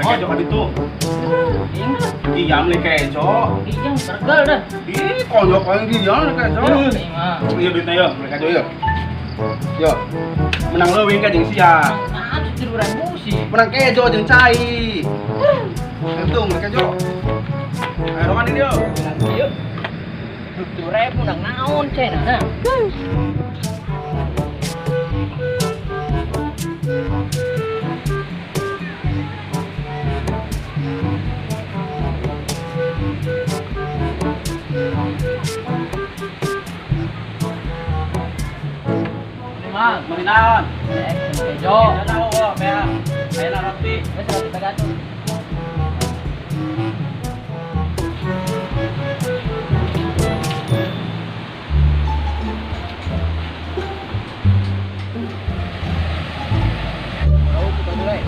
kejo kan itu. Iya beli kejo. Iya, sergel dah. Ih, konyol paling dia beli kejo. Iya duitnya yuk, beli kejo yuk. Yuk. Menang leuwing ka jeung sia. Nah, tiduran musi. Menang kejo jeung cai. Itu beli kejo. Ayo kan ini yuk. Yuk. 20.000 nang naon cenah. Mang, Marinaon. kejo. Tahu kok, Bea. Ayo roti. Wes roti tagato. Tahu kita mulai.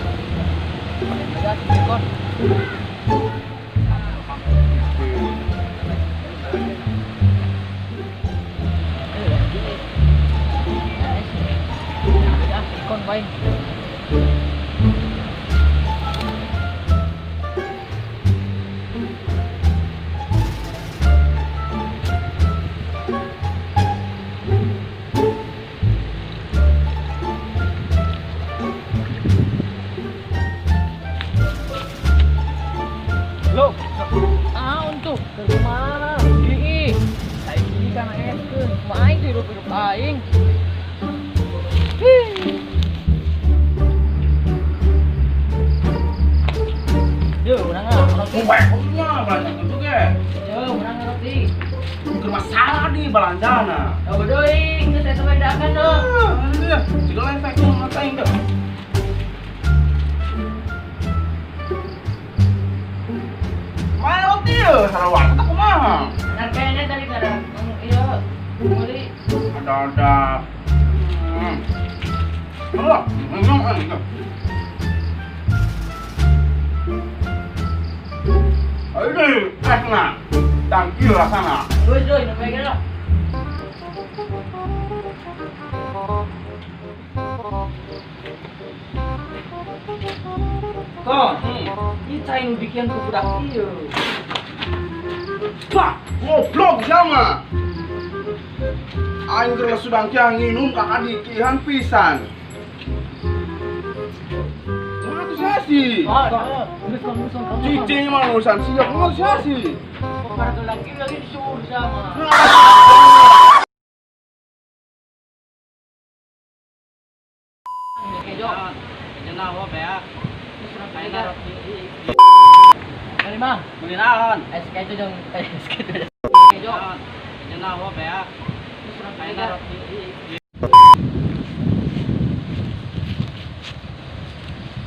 Tagato ikon. Ikon baik. Lo, untuk ke mana? Di, aing kan eskeun, main hirup-hirup aing. Yo, menang roti. Mah banyak itu ge. Yo, menang roti. Keur masalah di balanjana. Oh, deui, geus eta bedakan lo. Iya, juga efek mata itu. Main roti ya, salah waktu tak kumaha. Nah, kayaknya tadi kada iya, beli. Ada. Allah, enggak. Ayo deh, kasna. Tangkil rasana. Wes, doi, nu pegang lo. Kok, kita yang bikin ku budak ieu. Pak, goblok sama. Aing keur sudang kiang nginum kakak dikihan pisan. Mana sia sih? Geus kamu. Cicing mah urusan siap, mana sia sih? Para tuh lagi disuruh sama. Kejo. Jenah apa ya? Kali mah, Beli naon? es kejo jeung es kejo. Kejo. Jenah apa ya?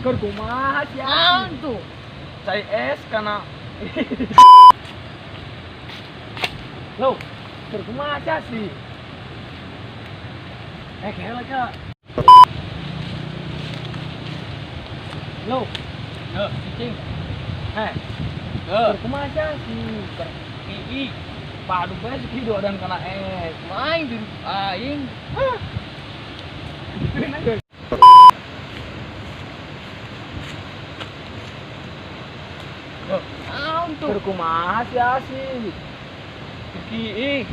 Keur kumaha sia? Tuh. Cai es kana Lo, keur kumaha sia sih? Kela ka. Lo, cicing. Keur kumaha sia sih? Keur ii. Padu bae sekido dan kana es. Main di aing. Keur kumaha sia sih? Ki